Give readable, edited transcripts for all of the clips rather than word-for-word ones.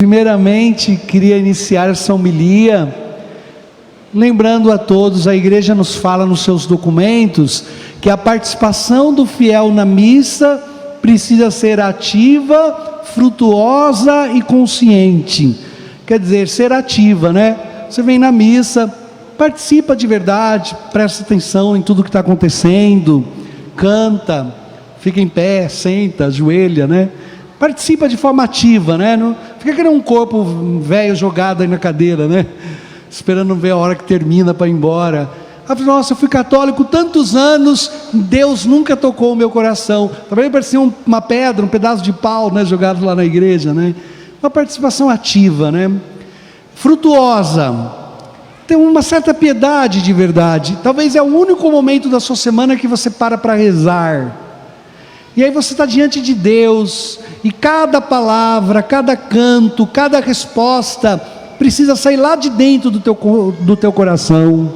Primeiramente, queria iniciar essa homilia, lembrando a todos, a igreja nos fala nos seus documentos, que a participação do fiel na missa precisa ser ativa, frutuosa e consciente. Quer dizer, ser ativa, né? Você vem na missa, participa de verdade, presta atenção em tudo que está acontecendo, canta, fica em pé, senta, ajoelha, né? Participa de forma ativa, né? Não fica que nem um corpo velho jogado aí na cadeira, né? Esperando ver a hora que termina para ir embora. Nossa, eu fui católico tantos anos, Deus nunca tocou o meu coração. Também parecia uma pedra, um pedaço de pau, né? Jogado lá na igreja, né? Uma participação ativa, né? Frutuosa. Tem uma certa piedade de verdade. Talvez é o único momento da sua semana que você para rezar. E aí você está diante de Deus, e cada palavra, cada canto, cada resposta precisa sair lá de dentro do teu coração.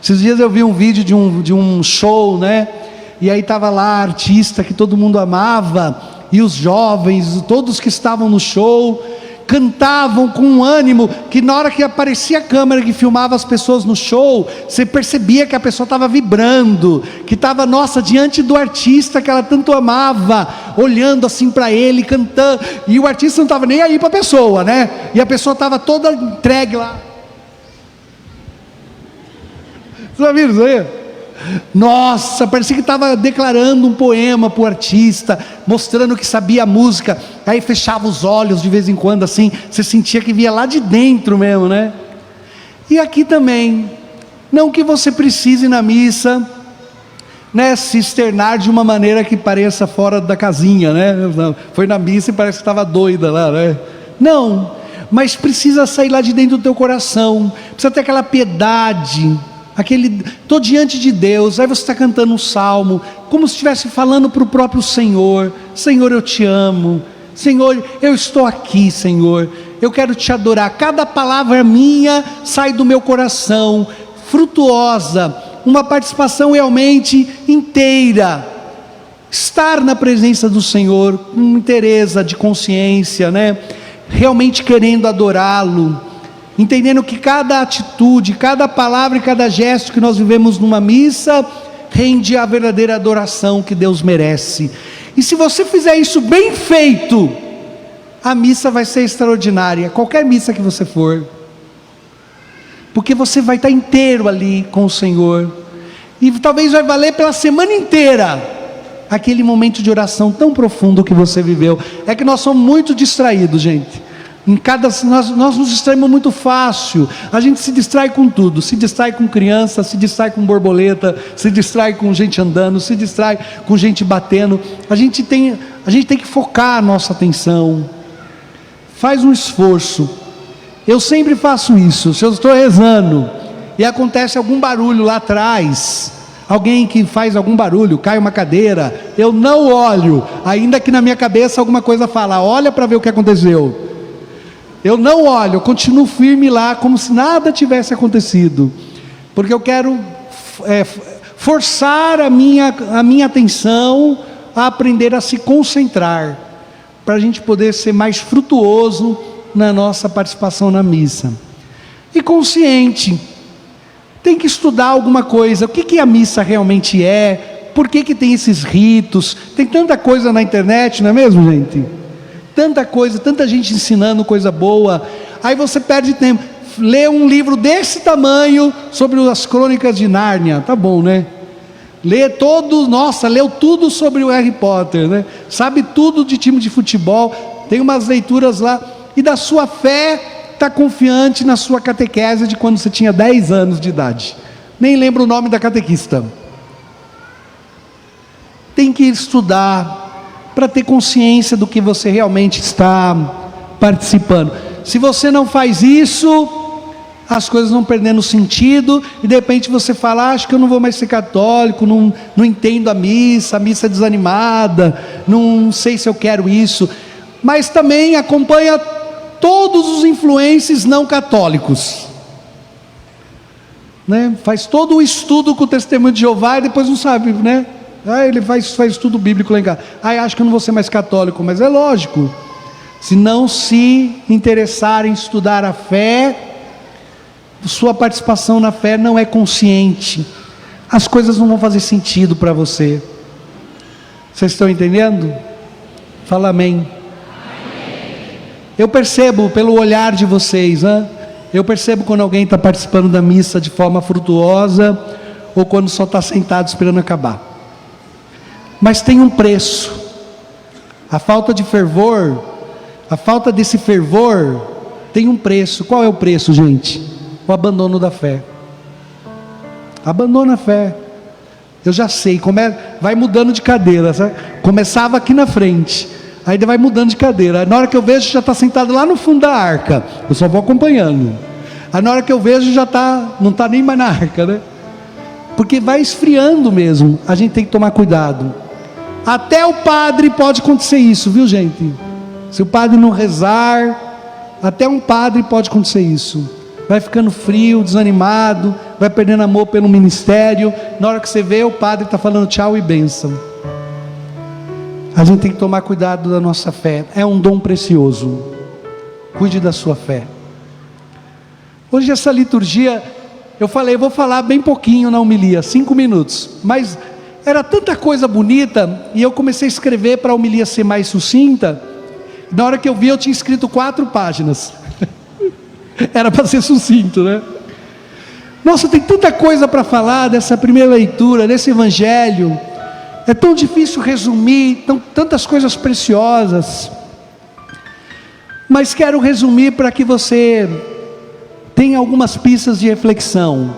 Esses dias eu vi um vídeo de um show, né? E aí estava lá a artista que todo mundo amava, e os jovens, todos que estavam no show, cantavam com um ânimo, que na hora que aparecia a câmera que filmava as pessoas no show, você percebia que a pessoa estava vibrando, que estava, nossa, diante do artista que ela tanto amava, olhando assim para ele, cantando, e o artista não estava nem aí para a pessoa, né? E a pessoa estava toda entregue lá. Vocês já viram isso aí? Nossa, parecia que estava declarando um poema para o artista, mostrando que sabia a música. Aí fechava os olhos de vez em quando assim, você sentia que via lá de dentro mesmo, né? E aqui também, não que você precise na missa, né, se externar de uma maneira que pareça fora da casinha, né? Foi na missa e parece que estava doida lá, né? Não, mas precisa sair lá de dentro do teu coração, precisa ter aquela piedade, estou diante de Deus. Aí você está cantando um salmo, como se estivesse falando para o próprio Senhor: Senhor, eu te amo, Senhor, eu estou aqui, Senhor, eu quero te adorar. Cada palavra minha sai do meu coração, frutuosa, uma participação realmente inteira, estar na presença do Senhor, com inteireza de consciência, né? Realmente querendo adorá-lo, entendendo que cada atitude, cada palavra e cada gesto que nós vivemos numa missa rende a verdadeira adoração que Deus merece. E se você fizer isso bem feito, a missa vai ser extraordinária, qualquer missa que você for, porque você vai estar inteiro ali com o Senhor, e talvez vai valer pela semana inteira aquele momento de oração tão profundo que você viveu. É que nós somos muito distraídos, gente. Nós nos distraímos muito fácil. A gente se distrai com tudo, se distrai com criança, se distrai com borboleta, se distrai com gente andando, se distrai com gente batendo. A gente tem que focar a nossa atenção. Faz um esforço. Eu sempre faço isso. Se eu estou rezando e acontece algum barulho lá atrás, alguém que faz algum barulho, cai uma cadeira, eu não olho, ainda que na minha cabeça alguma coisa fala: olha para ver o que aconteceu. Eu não olho, eu continuo firme lá, como se nada tivesse acontecido, porque eu quero forçar a minha atenção a aprender a se concentrar, para a gente poder ser mais frutuoso na nossa participação na missa. E consciente, tem que estudar alguma coisa, o que a missa realmente é, por que tem esses ritos, tem tanta coisa na internet, não é mesmo, gente? Tanta coisa, tanta gente ensinando coisa boa. Aí você perde tempo, lê um livro desse tamanho sobre as crônicas de Nárnia, tá bom, né? Leu tudo sobre o Harry Potter, né? Sabe tudo de time de futebol, tem umas leituras lá, e da sua fé está confiante na sua catequese de quando você tinha 10 anos de idade, nem lembra o nome da catequista. Tem que estudar para ter consciência do que você realmente está participando. Se você não faz isso, as coisas vão perdendo sentido, e de repente você fala: acho que eu não vou mais ser católico, não entendo a missa é desanimada, não sei se eu quero isso. Mas também acompanha todos os influencers não católicos, né? Faz todo o estudo com o Testemunho de Jeová e depois não sabe, né? Ele faz estudo bíblico lá em casa. Acho que eu não vou ser mais católico, mas é lógico. se não se interessar em estudar a fé, sua participação na fé não é consciente, as coisas não vão fazer sentido para você. Vocês estão entendendo? Fala amém. Eu percebo pelo olhar de vocês, né? Eu percebo quando alguém está participando da missa de forma frutuosa, ou quando só está sentado esperando acabar. Mas tem um preço. A falta de fervor, a falta desse fervor, tem um preço. Qual é o preço, gente? O abandono da fé. Abandona a fé. Eu já sei, vai mudando de cadeira, sabe? Começava aqui na frente, aí vai mudando de cadeira. Na hora que eu vejo, já está sentado lá no fundo da arca. Eu só vou acompanhando. Aí na hora que eu vejo, não está nem mais na arca, né? Porque vai esfriando mesmo. A gente tem que tomar cuidado. Até o padre pode acontecer isso, viu, gente? Se o padre não rezar, até um padre pode acontecer isso. Vai ficando frio, desanimado, vai perdendo amor pelo ministério. Na hora que você vê, o padre está falando tchau e bênção. A gente tem que tomar cuidado da nossa fé. É um dom precioso. Cuide da sua fé. Hoje essa liturgia, eu vou falar bem pouquinho na homilia, 5 minutos. Mas era tanta coisa bonita, e eu comecei a escrever para a homilia ser mais sucinta. Na hora que eu vi, eu tinha escrito 4 páginas. Era para ser sucinto, né? Nossa, tem tanta coisa para falar dessa primeira leitura, desse evangelho. É tão difícil resumir, tantas coisas preciosas. Mas quero resumir para que você tenha algumas pistas de reflexão.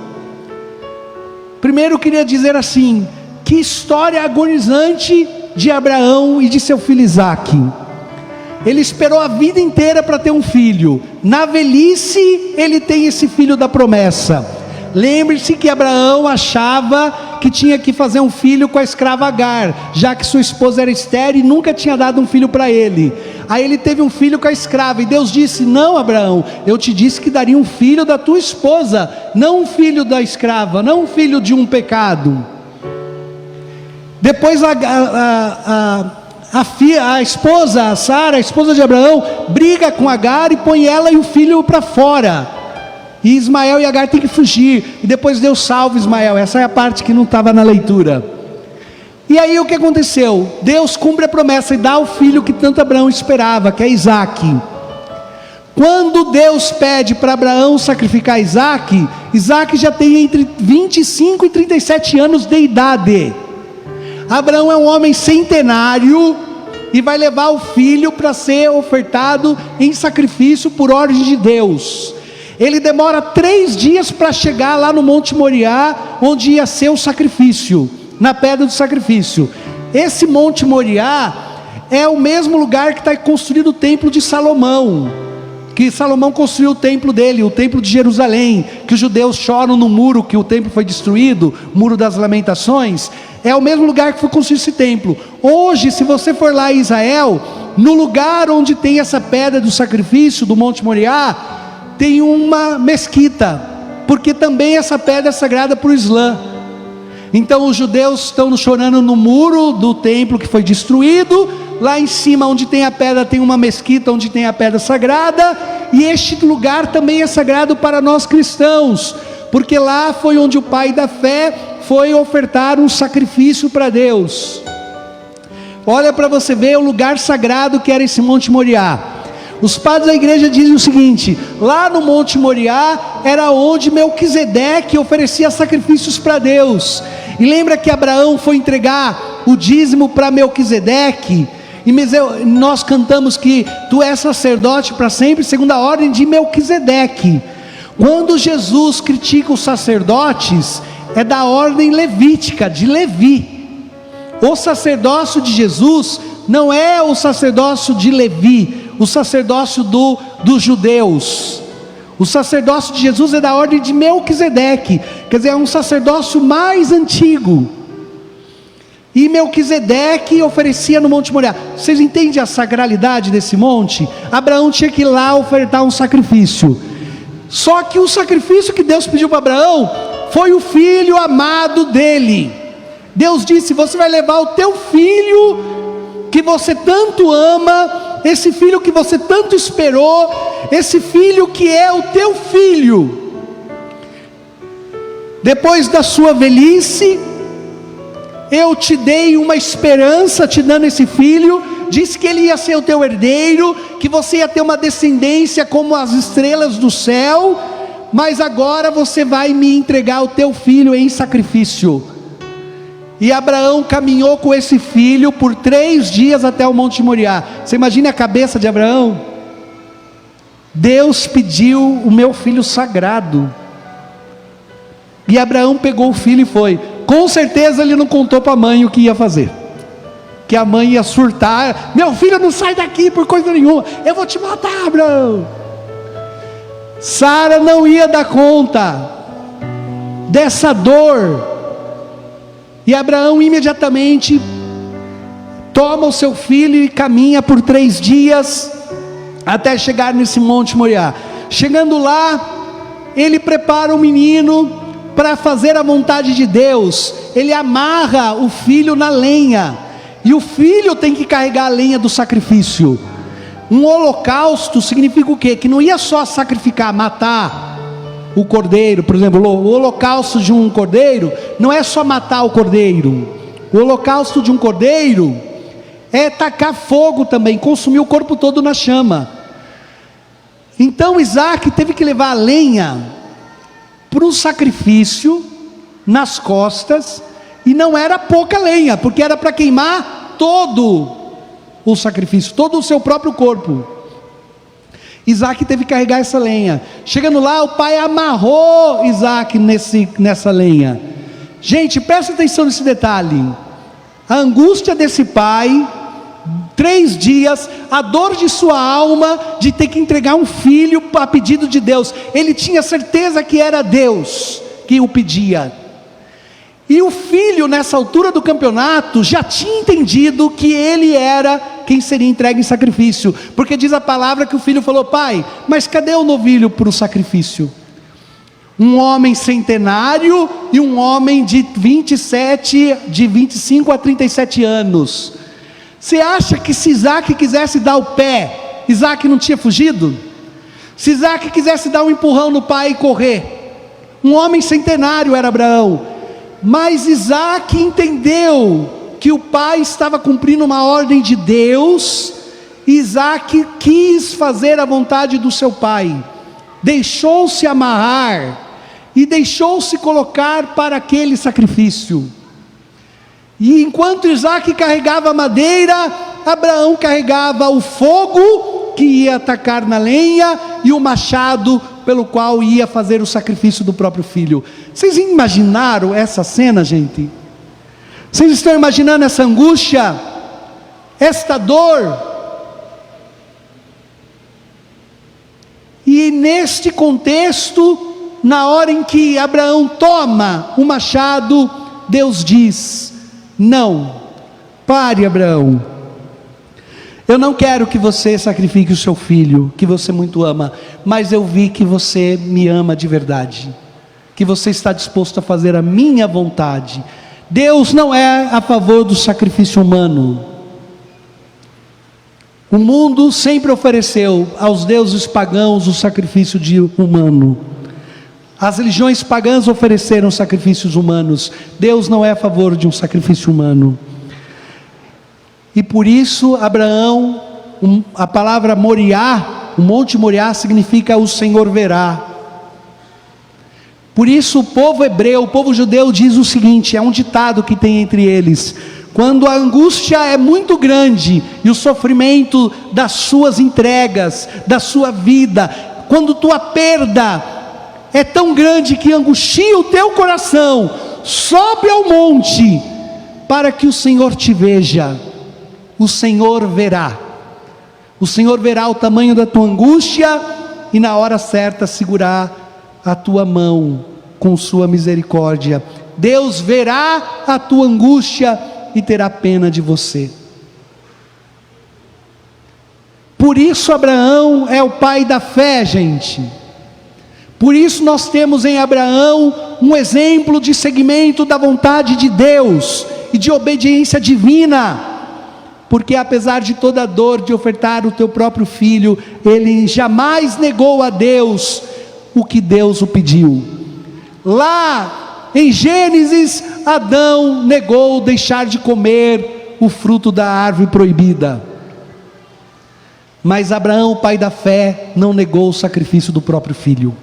Primeiro eu queria dizer assim: que história agonizante de Abraão e de seu filho Isaque. Ele esperou a vida inteira para ter um filho. Na velhice, ele tem esse filho da promessa. Lembre-se que Abraão achava que tinha que fazer um filho com a escrava Agar, já que sua esposa era estéril e nunca tinha dado um filho para ele. Aí ele teve um filho com a escrava, e Deus disse: não, Abraão, eu te disse que daria um filho da tua esposa, não um filho da escrava, não um filho de um pecado. Depois a esposa, a Sara, a esposa de Abraão, briga com Agar e põe ela e o filho para fora. E Ismael e Agar têm que fugir. E depois Deus salva Ismael. Essa é a parte que não estava na leitura. E aí o que aconteceu? Deus cumpre a promessa e dá o filho que tanto Abraão esperava, que é Isaque. Quando Deus pede para Abraão sacrificar Isaque, Isaque já tem entre 25 e 37 anos de idade. Abraão é um homem centenário e vai levar o filho para ser ofertado em sacrifício por ordem de Deus. Ele demora 3 dias para chegar lá no Monte Moriá, onde ia ser o sacrifício, na pedra do sacrifício. Esse Monte Moriá é o mesmo lugar que está construído o templo de Salomão, que Salomão construiu o templo dele, o templo de Jerusalém, que os judeus choram no muro que o templo foi destruído, o muro das lamentações. É o mesmo lugar que foi construído esse templo. Hoje, se você for lá em Israel, no lugar onde tem essa pedra do sacrifício, do Monte Moriá, tem uma mesquita, porque também essa pedra é sagrada para o Islã. Então os judeus estão chorando no muro do templo que foi destruído. Lá em cima onde tem a pedra tem uma mesquita onde tem a pedra sagrada. E este lugar também é sagrado para nós cristãos, porque lá foi onde o pai da fé foi ofertar um sacrifício para Deus. Olha para você ver o lugar sagrado que era esse Monte Moriá. Os padres da igreja dizem o seguinte: lá no Monte Moriá era onde Melquisedeque oferecia sacrifícios para Deus. E lembra que Abraão foi entregar o dízimo para Melquisedeque? E nós cantamos que tu és sacerdote para sempre, segundo a ordem de Melquisedeque. Quando Jesus critica os sacerdotes, é da ordem levítica, de Levi. O sacerdócio de Jesus não é o sacerdócio de Levi, o sacerdócio dos judeus. O sacerdócio de Jesus é da ordem de Melquisedeque, quer dizer, é um sacerdócio mais antigo. E Melquisedeque oferecia no Monte Moriá. Vocês entendem a sacralidade desse monte? Abraão tinha que ir lá ofertar um sacrifício. Só que o sacrifício que Deus pediu para Abraão foi o filho amado dele. Deus disse: você vai levar o teu filho que você tanto ama esse filho que você tanto esperou, esse filho que é o teu filho. Depois da sua velhice, eu te dei uma esperança, te dando esse filho. Disse que ele ia ser o teu herdeiro, que você ia ter uma descendência como as estrelas do céu, mas agora você vai me entregar o teu filho em sacrifício. E Abraão caminhou com esse filho por 3 dias até o Monte Moriá. Você imagina a cabeça de Abraão? Deus pediu o meu filho sagrado, e Abraão pegou o filho e foi. Com certeza ele não contou para a mãe o que ia fazer, que a mãe ia surtar: meu filho não sai daqui por coisa nenhuma, eu vou te matar, Abraão. Sara não ia dar conta dessa dor, e Abraão imediatamente toma o seu filho e caminha por 3 dias, até chegar nesse Monte Moriá. Chegando lá, ele prepara o menino para fazer a vontade de Deus. Ele amarra o filho na lenha, e o filho tem que carregar a lenha do sacrifício. Um holocausto significa o quê? Que não ia só sacrificar, matar o cordeiro. Por exemplo, o holocausto de um cordeiro não é só matar o cordeiro. O holocausto de um cordeiro é tacar fogo também, consumir o corpo todo na chama. Então Isaac teve que levar a lenha para um sacrifício nas costas, e não era pouca lenha, porque era para queimar todo o sacrifício, todo o seu próprio corpo. Isaac teve que carregar essa lenha. Chegando lá, o pai amarrou Isaac nessa lenha. Gente, presta atenção nesse detalhe. A angústia desse pai, 3 dias, a dor de sua alma, de ter que entregar um filho a pedido de Deus. Ele tinha certeza que era Deus que o pedia, e o filho nessa altura do campeonato já tinha entendido que ele era quem seria entregue em sacrifício, porque diz a palavra que o filho falou: pai, mas cadê o novilho para o sacrifício? Um homem centenário e um homem de 25 a 37 anos. Você acha que se Isaac quisesse dar o pé, Isaac não tinha fugido? Se Isaac quisesse dar um empurrão no pai e correr? Um homem centenário era Abraão, mas Isaac entendeu que o pai estava cumprindo uma ordem de Deus. Isaac quis fazer a vontade do seu pai, deixou-se amarrar e deixou-se colocar para aquele sacrifício. E enquanto Isaac carregava a madeira, Abraão carregava o fogo que ia atacar na lenha, e o machado pelo qual ia fazer o sacrifício do próprio filho. Vocês imaginaram essa cena, gente? Vocês estão imaginando essa angústia, esta dor? E neste contexto, na hora em que Abraão toma o machado, Deus diz: não, pare, Abraão, eu não quero que você sacrifique o seu filho, que você muito ama, mas eu vi que você me ama de verdade, que você está disposto a fazer a minha vontade. Deus não é a favor do sacrifício humano. O mundo sempre ofereceu aos deuses pagãos o sacrifício humano. As religiões pagãs ofereceram sacrifícios humanos. Deus não é a favor de um sacrifício humano. E por isso Abraão, a palavra Moriá, o Monte Moriá significa o Senhor verá. Por isso o povo hebreu, o povo judeu diz o seguinte, é um ditado que tem entre eles: quando a angústia é muito grande e o sofrimento das suas entregas, da sua vida, quando tua perda é tão grande que angustia o teu coração, sobe ao monte para que o Senhor te veja. O Senhor verá. O Senhor verá o tamanho da tua angústia e na hora certa segurar a tua mão com sua misericórdia. Deus verá a tua angústia e terá pena de você. Por isso Abraão é o pai da fé, gente. Por isso nós temos em Abraão um exemplo de seguimento da vontade de Deus e de obediência divina. porque apesar de toda a dor de ofertar o teu próprio filho, ele jamais negou a Deus o que Deus o pediu. Lá em Gênesis, Adão negou deixar de comer o fruto da árvore proibida, mas Abraão, o pai da fé, não negou o sacrifício do próprio filho.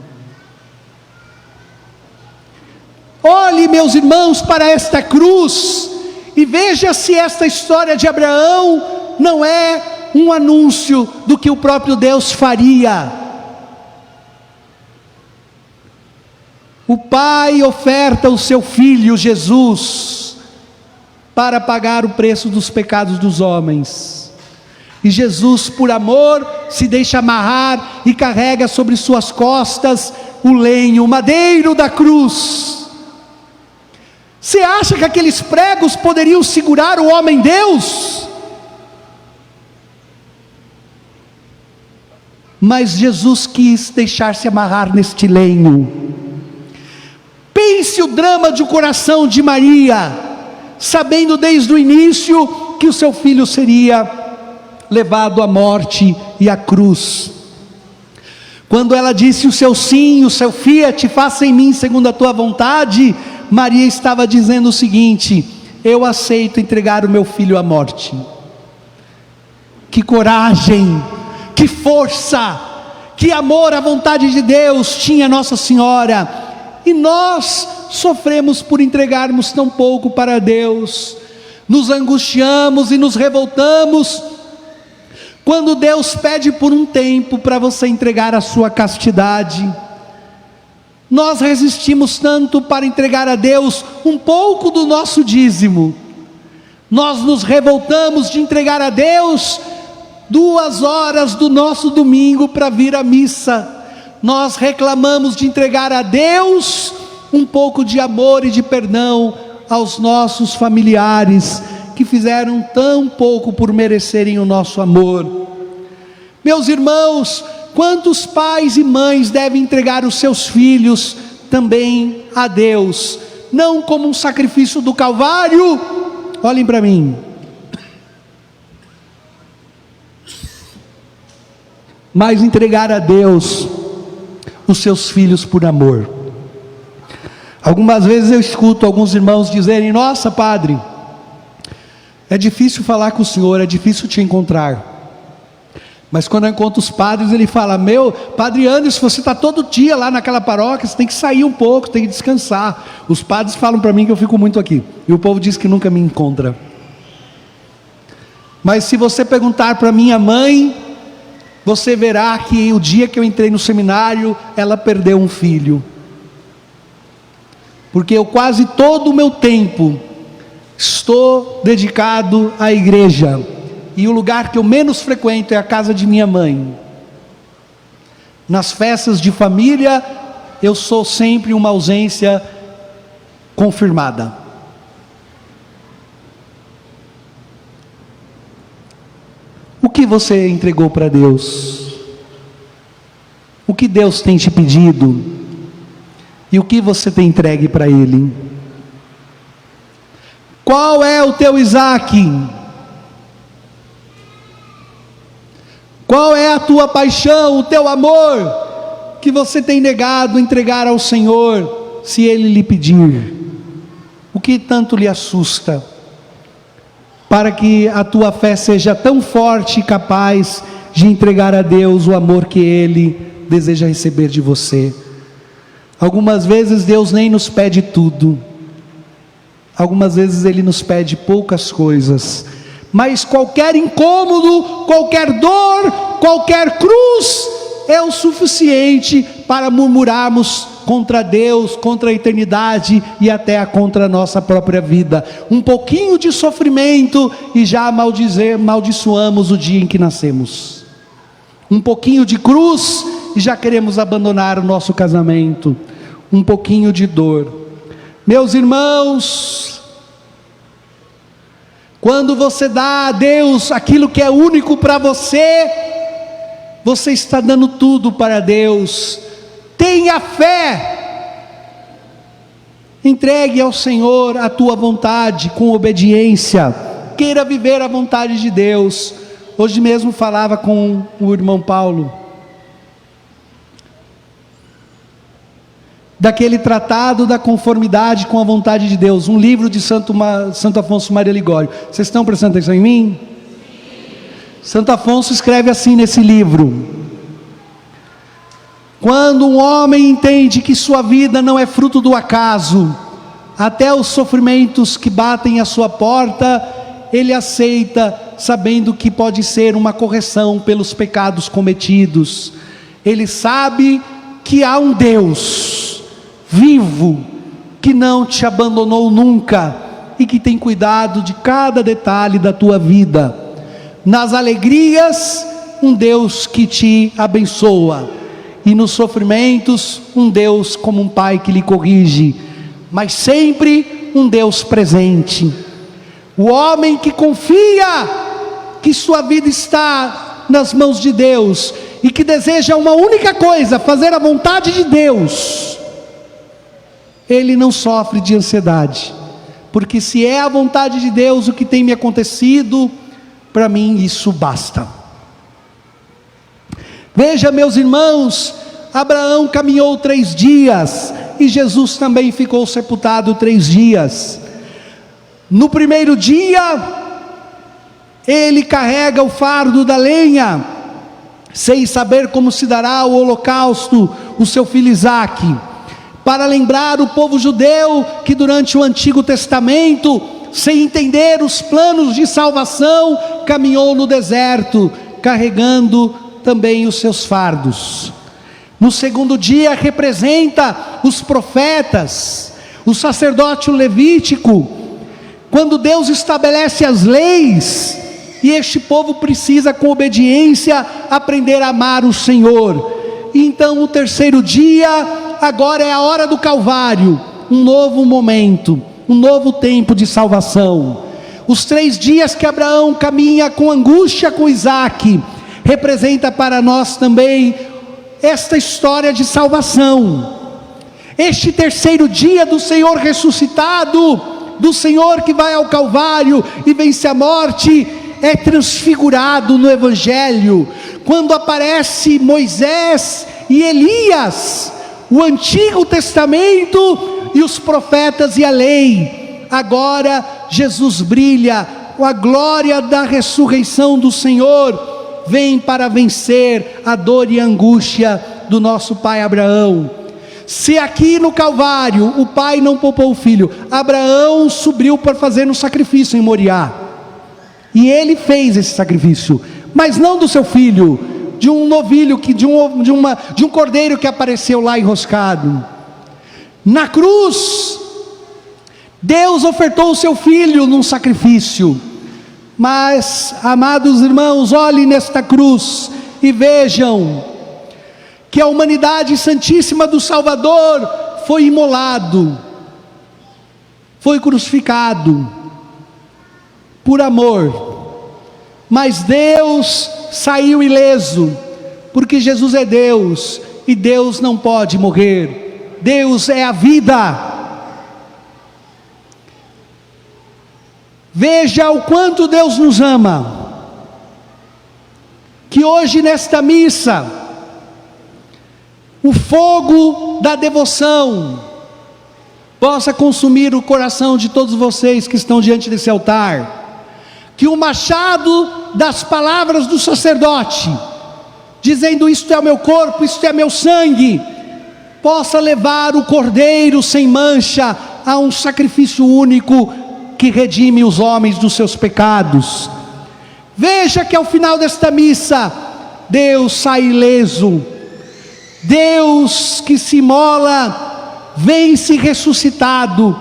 Olhe, meus irmãos, para esta cruz e veja se esta história de Abraão não é um anúncio do que o próprio Deus faria. O pai oferta o seu filho Jesus para pagar o preço dos pecados dos homens, e Jesus, por amor, se deixa amarrar e carrega sobre suas costas o lenho, o madeiro da cruz. Você acha que aqueles pregos poderiam segurar o homem-Deus? Mas Jesus quis deixar-se amarrar neste lenho. Pense o drama de coração de Maria, sabendo desde o início que o seu filho seria levado à morte e à cruz. Quando ela disse o seu sim, o seu fiat, faça em mim segundo a tua vontade, Maria estava dizendo o seguinte: eu aceito entregar o meu filho à morte. Que coragem, que força, que amor à vontade de Deus tinha Nossa Senhora. E nós sofremos por entregarmos tão pouco para Deus, nos angustiamos e nos revoltamos quando Deus pede por um tempo para você entregar a sua castidade. Nós resistimos tanto para entregar a Deus um pouco do nosso dízimo. Nós nos revoltamos de entregar a Deus 2 horas do nosso domingo para vir à missa. Nós reclamamos de entregar a Deus um pouco de amor e de perdão aos nossos familiares, que fizeram tão pouco por merecerem o nosso amor. Meus irmãos, quantos pais e mães devem entregar os seus filhos também a Deus, não como um sacrifício do Calvário? Olhem para mim, mas entregar a Deus os seus filhos por amor. Algumas vezes eu escuto alguns irmãos dizerem: nossa, padre, é difícil falar com o senhor, é difícil te encontrar. Mas quando eu encontro os padres, ele fala: meu, padre Anderson, você está todo dia lá naquela paróquia, você tem que sair um pouco, tem que descansar. Os padres falam para mim que eu fico muito aqui, e o povo diz que nunca me encontra. Mas se você perguntar para minha mãe, você verá que o dia que eu entrei no seminário, ela perdeu um filho. Porque eu quase todo o meu tempo estou dedicado à igreja, e o lugar que eu menos frequento é a casa de minha mãe. Nas festas de família, eu sou sempre uma ausência confirmada. O que você entregou para Deus? O que Deus tem te pedido? E o que você tem entregue para Ele? Qual é o teu Isaac? Qual é a tua paixão, o teu amor, que você tem negado entregar ao Senhor, se Ele lhe pedir? O que tanto lhe assusta, para que a tua fé seja tão forte e capaz de entregar a Deus o amor que Ele deseja receber de você? Algumas vezes Deus nem nos pede tudo, algumas vezes Ele nos pede poucas coisas, mas qualquer incômodo, qualquer dor, qualquer cruz é o suficiente para murmurarmos contra Deus, contra a eternidade e até contra a nossa própria vida. Um pouquinho de sofrimento e já amaldiçoamos o dia em que nascemos. Um pouquinho de cruz e já queremos abandonar o nosso casamento. Um pouquinho de dor. Meus irmãos, quando você dá a Deus aquilo que é único para você, você está dando tudo para Deus. Tenha fé, entregue ao Senhor a tua vontade com obediência, queira viver a vontade de Deus. Hoje mesmo falava com o irmão Paulo, daquele tratado da conformidade com a vontade de Deus, um livro de Santo Afonso Maria Ligório. Vocês estão prestando atenção em mim? Santo Afonso escreve assim nesse livro: quando um homem entende que sua vida não é fruto do acaso, até os sofrimentos que batem à sua porta, ele aceita, sabendo que pode ser uma correção pelos pecados cometidos. Ele sabe que há um Deus vivo, que não te abandonou nunca, e que tem cuidado de cada detalhe da tua vida. Nas alegrias, um Deus que te abençoa, e nos sofrimentos, um Deus como um pai que lhe corrige, mas sempre um Deus presente. O homem que confia que sua vida está nas mãos de Deus, e que deseja uma única coisa, fazer a vontade de Deus, ele não sofre de ansiedade, porque se é a vontade de Deus o que tem me acontecido, para mim isso basta. Veja, meus irmãos, Abraão caminhou 3 dias, e Jesus também ficou sepultado 3 dias. No primeiro dia, ele carrega o fardo da lenha, sem saber como se dará o holocausto, o seu filho Isaque, para lembrar o povo judeu que durante o Antigo Testamento, sem entender os planos de salvação, caminhou no deserto, carregando também os seus fardos. No segundo dia, representa os profetas, o sacerdote levítico, quando Deus estabelece as leis, e este povo precisa, com obediência, aprender a amar o Senhor. E então o terceiro dia, agora é a hora do Calvário, um novo momento, um novo tempo de salvação. Os 3 dias que Abraão caminha com angústia com Isaque, representa para nós também esta história de salvação. Este terceiro dia do Senhor ressuscitado, do Senhor que vai ao Calvário e vence a morte, é transfigurado no Evangelho, quando aparece Moisés e Elias, o Antigo Testamento e os profetas e a lei. Agora Jesus brilha, com a glória da ressurreição do Senhor, vem para vencer a dor e a angústia do nosso pai Abraão. Se aqui no Calvário o pai não poupou o filho, Abraão subiu para fazer um sacrifício em Moriá, e ele fez esse sacrifício, mas não do seu filho, de um novilho, de um cordeiro que apareceu lá enroscado. Na cruz, Deus ofertou o seu filho num sacrifício. Mas, amados irmãos, olhem nesta cruz e vejam que a humanidade santíssima do Salvador foi imolado, foi crucificado por amor, mas Deus saiu ileso, porque Jesus é Deus, e Deus não pode morrer. Deus é a vida. Veja o quanto Deus nos ama, que hoje nesta missa, o fogo da devoção possa consumir o coração de todos vocês que estão diante desse altar, que o machado das palavras do sacerdote, dizendo isto é o meu corpo, isto é meu sangue, possa levar o cordeiro sem mancha a um sacrifício único que redime os homens dos seus pecados. Veja que ao final desta missa, Deus sai ileso, Deus que se imola, vence ressuscitado,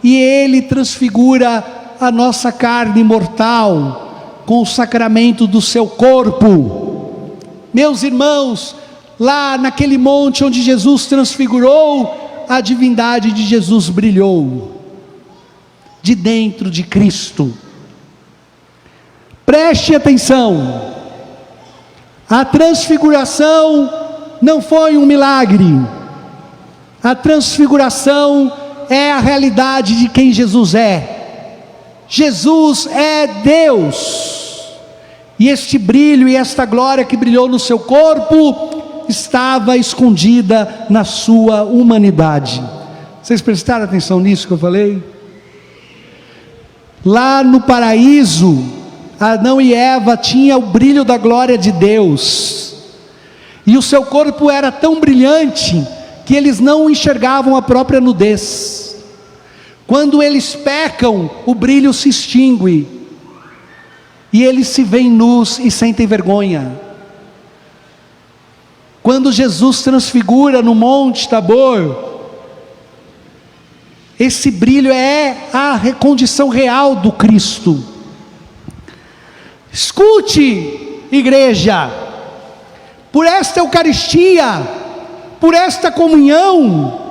e Ele transfigura a nossa carne mortal, com o sacramento do seu corpo. Meus irmãos, lá naquele monte onde Jesus transfigurou, a divindade de Jesus brilhou, de dentro de Cristo. Preste atenção, a transfiguração não foi um milagre, a transfiguração é a realidade de quem Jesus é. Jesus é Deus, e este brilho e esta glória que brilhou no seu corpo, estava escondida na sua humanidade. Vocês prestaram atenção nisso que eu falei? Lá no paraíso, Adão e Eva tinham o brilho da glória de Deus, e o seu corpo era tão brilhante, que eles não enxergavam a própria nudez. Quando eles pecam, o brilho se extingue, e eles se veem nus e sentem vergonha. Quando Jesus transfigura no Monte Tabor, esse brilho é a condição real do Cristo. Escute, igreja, por esta Eucaristia, por esta comunhão,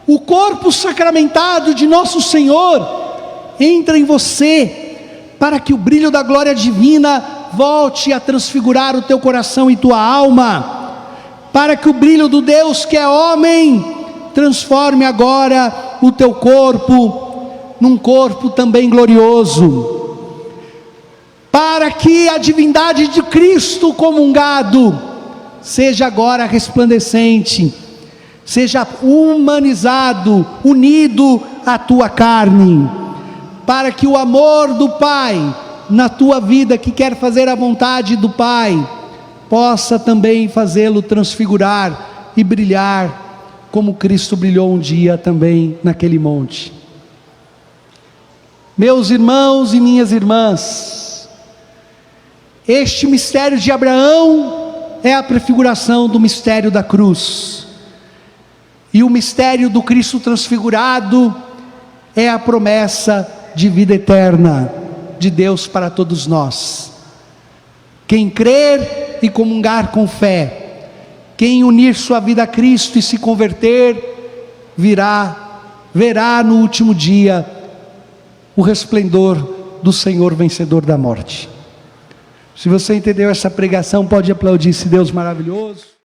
o corpo sacramentado de nosso Senhor entra em você, para que o brilho da glória divina volte a transfigurar o teu coração e tua alma, para que o brilho do Deus que é homem transforme agora o teu corpo num corpo também glorioso, para que a divindade de Cristo comungado seja agora resplandecente, seja humanizado, unido à tua carne, para que o amor do Pai na tua vida, que quer fazer a vontade do Pai, possa também fazê-lo transfigurar e brilhar, como Cristo brilhou um dia também naquele monte. Meus irmãos e minhas irmãs, este mistério de Abraão é a prefiguração do mistério da cruz, e o mistério do Cristo transfigurado é a promessa de vida eterna de Deus para todos nós. Quem crer e comungar com fé, quem unir sua vida a Cristo e se converter, verá no último dia o resplendor do Senhor vencedor da morte. Se você entendeu essa pregação, pode aplaudir esse Deus maravilhoso.